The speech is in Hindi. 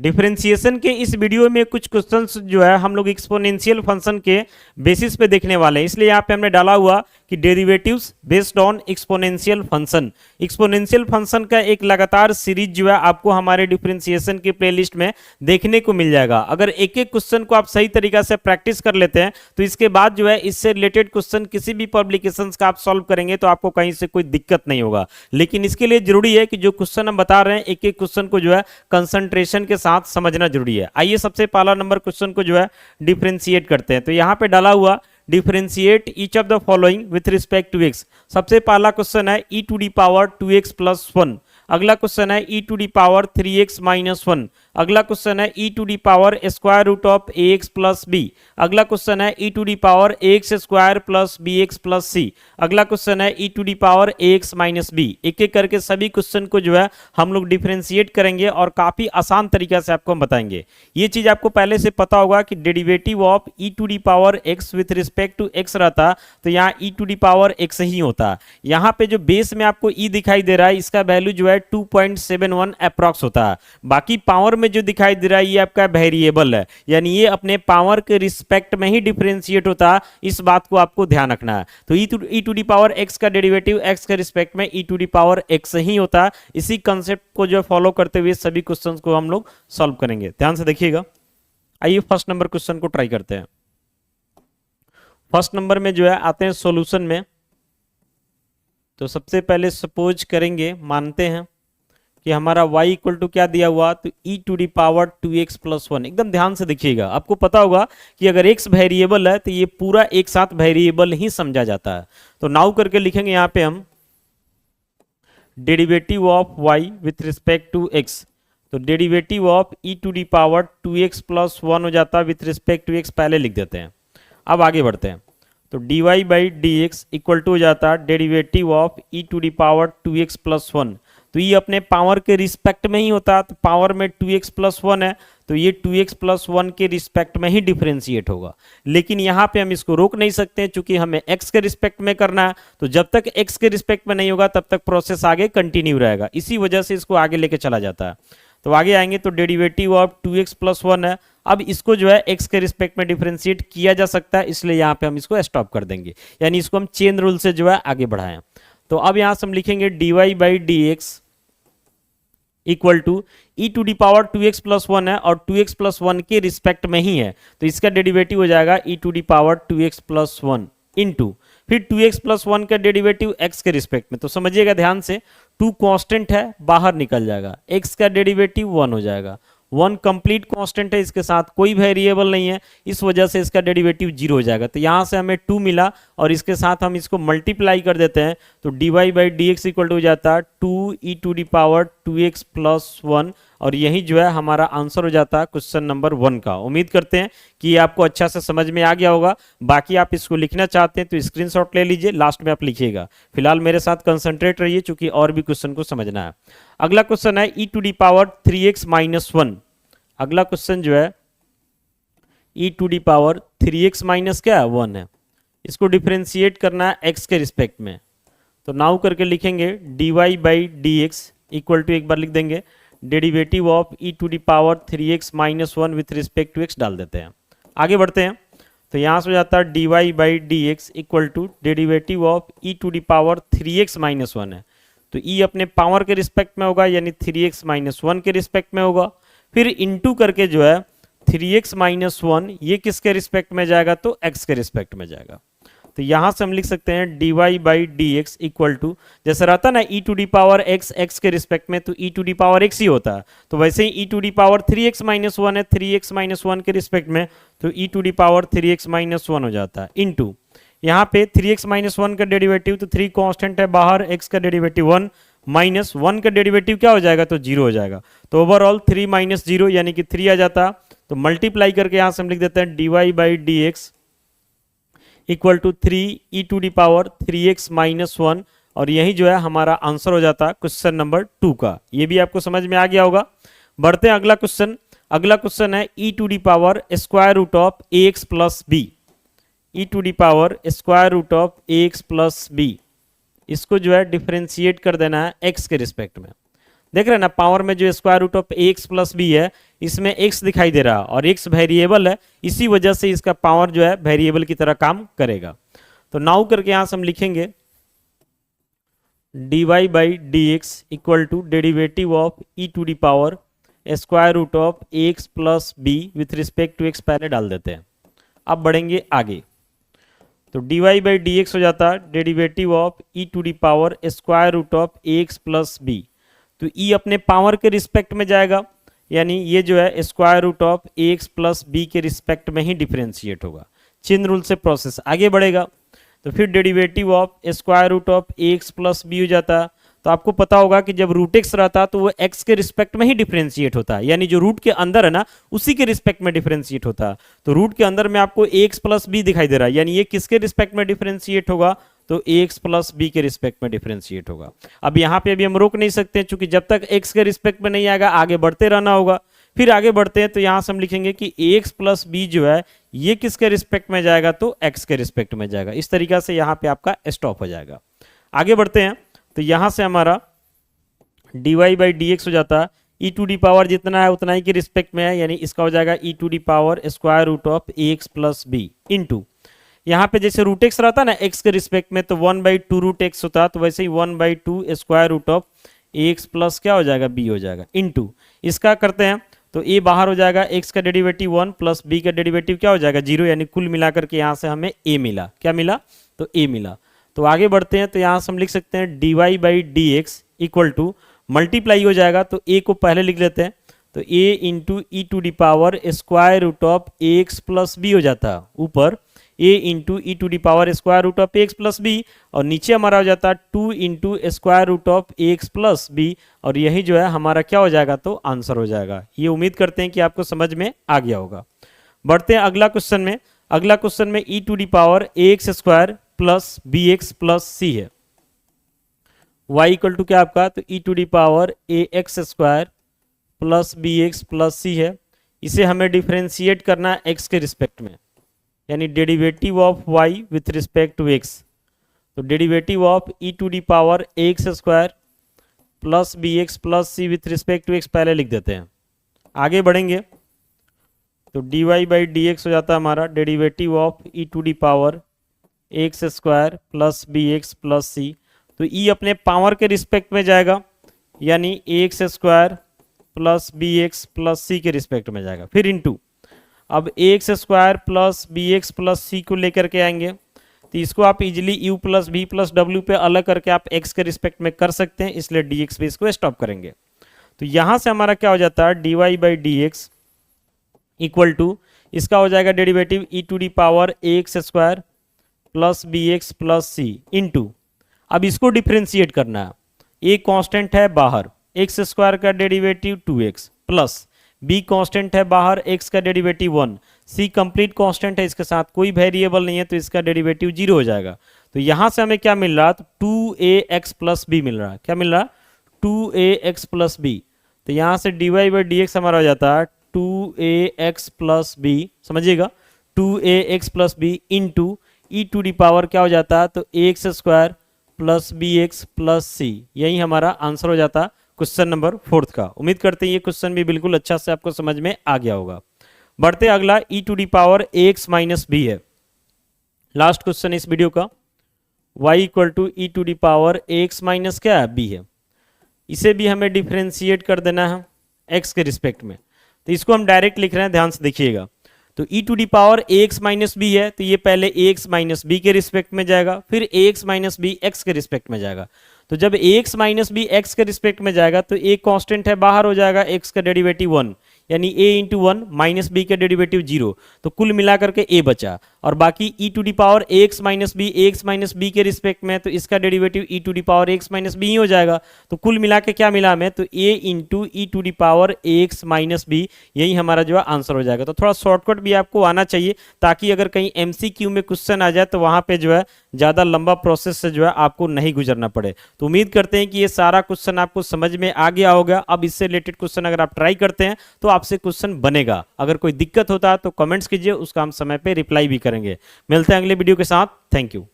डिफरेंशिएशन के इस वीडियो में कुछ क्वेश्चंस जो है हम लोग एक्सपोनेंशियल फंक्शन के बेसिस पे देखने वाले हैं, इसलिए यहाँ पे हमने डाला हुआ कि derivatives based on exponential function. Exponential function का एक लगातार सीरीज जो है आपको हमारे डिफरेंशिएशन की प्लेलिस्ट में देखने को मिल जाएगा। अगर एक एक क्वेश्चन को आप सही तरीका से प्रैक्टिस कर लेते हैं तो इसके बाद जो है इससे रिलेटेड क्वेश्चन किसी भी पब्लिकेशंस का आप सॉल्व करेंगे तो आपको कहीं से कोई दिक्कत नहीं होगा। लेकिन इसके लिए जरूरी है कि जो क्वेश्चन हम बता रहे हैं एक एक क्वेश्चन को जो है कंसंट्रेशन के साथ समझना जरूरी है। आइए सबसे पहला नंबर क्वेश्चन को जो है डिफरेंशिएट करते हैं। तो यहां पे डाला हुआ differentiate each of the following with respect to X. सबसे पहला क्वेश्चन है e to the power 2x plus 1। अगला क्वेश्चन है e to the power 3x minus 1। अगला क्वेश्चन है e to the power square root of ax plus b। अगला क्वेश्चन है e to the power ax square plus bx plus c। अगला क्वेश्चन है e to the power ax minus b। एक एक करके सभी क्वेश्चन को जो है हम लोग डिफरेंशिएट करेंगे और काफी आसान तरीका से आपको हम बताएंगे। ये चीज आपको पहले से पता होगा कि derivative of e to the power x with respect to x रहता तो यहाँ e to the power x ही होता। यहाँ पे जो बेस में आपको e दिखाई दे रहा है इसका वैल्यू जो है 2.71 अप्रॉक्स होता है। बाकी पावर में जो दिखाई दे रहा है ये आपका वेरिएबल है, यानी ये अपने पावर के रिस्पेक्ट में ही डिफरेंशिएट होता है। इस बात को आपको ध्यान रखना है। तो e to the power x का डेरिवेटिव x के रिस्पेक्ट में e to the power x ही होता है। इसी कंसेप्ट को जो फॉलो करते हुए सभी क्वेश्चंस को हम लोग सॉल्व करेंगे। ध्यान से देखिएगा। आइए फर्स्ट नंबर क्वेश्चन को ट्राई करते हैं। फर्स्ट नंबर में जो है आते हैं सॉल्यूशन में। तो सबसे पहले सपोज करेंगे, मानते हैं कि हमारा y इक्वल टू क्या दिया हुआ, तो e to the power 2x plus 1। एकदम ध्यान से देखिएगा, आपको पता होगा कि अगर x वेरिएबल है तो ये पूरा एक साथ वेरिएबल ही समझा जाता है। तो नाउ करके लिखेंगे यहाँ पे हम derivative of y with respect to x। तो derivative of e to the power 2x plus 1 हो जाता है विथ रिस्पेक्ट टू x, पहले लिख देते हैं। अब आगे बढ़ते हैं। तो dy by D X equal to हो जाता है derivative of e to the power 2x plus 1। तो ये अपने पावर के रिस्पेक्ट में ही होता है। तो पावर में 2x प्लस 1 है तो ये 2x प्लस 1 के रिस्पेक्ट में ही डिफरेंशिएट होगा। लेकिन यहाँ पे हम इसको रोक नहीं सकते चूंकि हमें x के रिस्पेक्ट में करना है। तो जब तक x के रिस्पेक्ट में नहीं होगा तब तक प्रोसेस आगे कंटिन्यू रहेगा, इसी वजह से इसको आगे लेके चला जाता है। तो आगे आएंगे तो डेरिवेटिव ऑफ 2x प्लस 1 है। अब इसको जो है x के रिस्पेक्ट में डिफरेंशिएट किया जा सकता है, इसलिए यहाँ पे हम इसको स्टॉप कर देंगे, यानी इसको हम चेन रूल से जो है आगे बढ़ाएं। तो अब यहाँ से हम लिखेंगे dy by D X equal to e to the power 2x plus 1 है और 2x प्लस 1 के रिस्पेक्ट में ही है। तो इसका डेरिवेटिव हो जाएगा e to the power 2x plus 1 into फिर 2x प्लस 1 का डेरिवेटिव x के रिस्पेक्ट में। तो समझिएगा ध्यान से, 2 कांस्टेंट है बाहर निकल जाएगा, x का डेरिवेटिव 1 हो जाएगा। 1 कंप्लीट कांस्टेंट है, इसके साथ कोई वेरिएबल नहीं है, इस वजह से इसका डेरिवेटिव 0 हो जाएगा। तो यहाँ से हमें 2 मिला और इसके साथ हम इसको मल्टीप्लाई कर देते हैं। तो dy by D X equal to हो जाता है 2 e to the power 2x plus 1 और यही जो है हमारा आंसर हो जाता है क्वेश्चन नंबर 1 का। उम्मीद करते हैं कि ये आपको अच्छा से समझ में आ गया होगा। बाकी आप इसको लिखना चाहते हैं तो स्क्रीनशॉट ले लीजिए, लास्ट में आप लिखिएगा। फिलहाल मेरे साथ कंसंट्रेट रहिए चूंकि और भी क्वेश्चन को समझना है। अगला क्वेश्चन है e to the power 3x minus 1। अगला क्वेश्चन जो है e to the power 3x minus क्या है 1 है, इसको डिफरेंशिएट करना है x के रिस्पेक्ट में। तो नाउ करके लिखेंगे dy by D X equal to, एक बार लिख देंगे derivative of e to the power 3x minus 1 with respect to x डाल देते हैं। आगे बढ़ते हैं। तो यहाँ से हो जाता है dy by D X equal to derivative of e to the power 3x minus 1 है। तो e अपने पावर के रिस्पेक्ट में होगा, यानी 3x माइनस 1 के रिस्पेक्ट में होगा। फिर इंटू करके जो है 3x माइनस 1 ये किसके रिस्पेक्ट में जाएगा, तो x के रिस्पेक्ट में जाएगा। तो यहां से हम लिख सकते हैं dy by D X equal to, जैसे रहता ना e to the power x के रिस्पेक्ट में, तो e to the power x ही होता है। तो वैसे ही e to the power 3x minus 1 है 3x माइनस 1 के रिस्पेक्ट में, तो e to the power 3x minus 1 हो जाता है इंटू यहाँ पे 3x माइनस 1 का डेरिवेटिव, तो 3 कांस्टेंट है बाहर, x का डेरिवेटिव 1 माइनस 1 का डेरिवेटिव क्या हो जाएगा, तो 0 हो जाएगा। तो ओवरऑल 3 माइनस 0 यानी कि 3 आ जाता। तो मल्टीप्लाई करके यहां से हम लिख देते हैं dy by D X equal to 3 e to the power 3x minus 1 और यही जो है हमारा आंसर हो जाता क्वेश्चन नंबर 2 का। ये भी आपको समझ में आ गया होगा। बढ़ते हैं अगला क्वेश्चन। अगला क्वेश्चन है e to the power square root of ax plus B. e to the power square root of ax plus B, इसको जो है डिफरेंशिएट कर देना है x के रिस्पेक्ट में। देख रहे हैं ना, पावर में जो square root of x plus B है इसमें एक्स दिखाई दे रहा है और एक्स वेरिएबल है, इसी वजह से इसका पावर जो है वेरिएबल की तरह काम करेगा। तो नाउ करके यहां से हम लिखेंगे dy by D X equal to derivative of E to the power square root of x plus B with respect to X पहले डाल देते हैं। अब बढ़ेंगे आगे, तो dy बाई डी एक्स हो जाता derivative of E to the power square root of x plus B. तो ई अपने पावर के रिस्पेक्ट में जाएगा, यानी ये जो है square root of x plus B के रिस्पेक्ट में ही डिफरेंशिएट होगा। चेन रूल से प्रोसेस आगे बढ़ेगा, तो फिर derivative of square root of x plus B हो जाता। तो आपको पता होगा कि जब रूट एक्स रहता तो वो एक्स के रिस्पेक्ट में ही डिफरेंशिएट होता है, यानी जो रूट के अंदर है ना उसी के रिस्पेक्ट में डिफरेंशिएट होता है। तो रूट के अंदर में आपको एक्स प्लस बी दिखाई दे रहा है, यानी ये किसके रिस्पेक्ट में डिफरेंशिएट होगा, तो एक्स प्लस बी के रिस्पेक्ट में डिफरेंशिएट होगा। अब यहाँ पे अभी हम रोक नहीं सकते, क्योंकि जब तक एक्स के रिस्पेक्ट में नहीं आएगा आगे बढ़ते रहना होगा। फिर आगे बढ़ते हैं तो यहाँ से हम लिखेंगे कि एक्स प्लस बी जो है ये किसके रिस्पेक्ट में जाएगा, तो एक्स के रिस्पेक्ट में जाएगा। इस तरीका से यहाँ पे आपका स्टॉप हो जाएगा। आगे बढ़ते हैं, तो यहाँ से हमारा dy बाई डी एक्स हो जाता ई टू डी पावर जितना है उतना ही के रिस्पेक्ट में है, यानी इसका हो जाएगा e to the power square root of x plus b into, यहाँ पे जैसे रूट एक्स रहता ना एक्स के रिस्पेक्ट में, तो 1/2 रूट एक्स होता, तो वैसे ही 1/2 square root of x plus क्या हो जाएगा, बी हो जाएगा इंटू, इसका करते हैं तो ए बाहर हो जाएगा, एक्स का डेरिवेटिव 1 प्लस बी का डेरिवेटिव क्या हो जाएगा 0, यानी कुल मिलाकर के यहाँ से हमें ए मिला। क्या मिला, तो ए मिला। तो आगे बढ़ते हैं, तो यहाँ से हम लिख सकते हैं dy by D X equal to multiply हो जाएगा, तो ए को पहले लिख लेते हैं, तो a into E to the power square root of x plus B हो जाता है, ऊपर a into E to the power square root of x plus b, और नीचे हमारा हो जाता है 2 into square root of x plus b, और यही जो है हमारा क्या हो जाएगा, तो आंसर हो जाएगा। ये उम्मीद करते हैं कि आपको समझ में आ गया होगा। बढ़ते हैं अगला क्वेश्चन में। अगला क्वेश्चन में e to the power x square plus B x plus c है, y इक्वल टू क्या आपका, तो e to the power a x square plus B x plus c है। इसे हमें डिफ्रेंशिएट करना है x के रिस्पेक्ट में, यानी derivative of y with respect to x। तो derivative of E to the power x square plus B x plus C with respect to x पहले लिख देते हैं। आगे बढ़ेंगे, तो dy बाई डी एक्स हो जाता है हमारा derivative of E to the power x square plus B x plus c. तो ई अपने पावर के रिस्पेक्ट में जाएगा, यानी x square plus B x plus c के रिस्पेक्ट में जाएगा। फिर इंटू, अब x square plus B x plus c को लेकर के आएंगे, तो इसको आप easily u plus b plus डब्ल्यू पे अलग करके आप एक्स के रिस्पेक्ट में कर सकते हैं, इसलिए डी एक्स पे इसको स्टॉप करेंगे। तो यहाँ से हमारा क्या हो जाता है D Y by D X equal to, इसका हो जाएगा derivative E to the power x square plus B x plus C into, अब इसको डिफ्रेंशिएट करना है, ए कांस्टेंट है बाहर, एक्स स्क्वायर का डेरिवेटिव 2x प्लस बी कांस्टेंट है बाहर, x का डेरिवेटिव 1, सी कंप्लीट कांस्टेंट है, इसके साथ कोई वेरिएबल नहीं है तो इसका डेरिवेटिव 0 हो जाएगा। तो यहाँ से हमें क्या मिल रहा, तो 2ax प्लस बी मिल रहा है। क्या मिल रहा, 2ax प्लस बी। तो यहाँ से dy बाई डी एक्स हमारा हो जाता है 2ax प्लस बी, समझिएगा 2ax plus b into E to the power क्या हो जाता है, तो x square plus B x plus c. यही हमारा आंसर हो जाता क्वेश्चन नंबर 4 का। उम्मीद करते हैं ये क्वेश्चन भी बिल्कुल अच्छा से आपको समझ में आ गया होगा। बढ़ते अगला, e to the power x minus b है, लास्ट क्वेश्चन इस वीडियो का। y equal to e to the power x minus क्या है, बी है। इसे भी हमें डिफ्रेंशिएट कर देना है x के रिस्पेक्ट में, तो इसको हम डायरेक्ट लिख रहे हैं, ध्यान से देखिएगा। तो e to the power x minus b है, तो ये पहले एक्स माइनस बी के रिस्पेक्ट में जाएगा, फिर एक्स माइनस बी एक्स के रिस्पेक्ट में जाएगा। तो जब एक्स माइनस बी एक्स के रिस्पेक्ट में जाएगा तो एक कांस्टेंट है बाहर हो जाएगा, एक्स का डेरिवेटिव 1, यानी a इंटू 1 माइनस बी का डेरिवेटिव 0, तो कुल मिलाकर के a बचा, और बाकी e to the power x minus b के रिस्पेक्ट में, तो इसका derivative E to the power x minus b ही हो जाएगा। तो कुल मिला के क्या मिला हमें, तो a into E to the power x minus B, यही हमारा जो है आंसर हो जाएगा। तो थोड़ा शॉर्टकट भी आपको आना चाहिए, ताकि अगर कहीं MCQ में क्वेश्चन आ जाए तो वहां पे जो है ज़्यादा लंबा प्रोसेस से जो है आपको नहीं गुजरना पड़े। तो उम्मीद करते हैं कि ये सारा क्वेश्चन आपको समझ में आ गया होगा। अब इससे रिलेटेड क्वेश्चन अगर आप ट्राई करते हैं तो आपसे क्वेश्चन बनेगा। अगर कोई दिक्कत होता है तो कमेंट्स कीजिए, उसका हम समय पे रिप्लाई भी करेंगे। मिलते हैं अगले वीडियो के साथ। Thank you.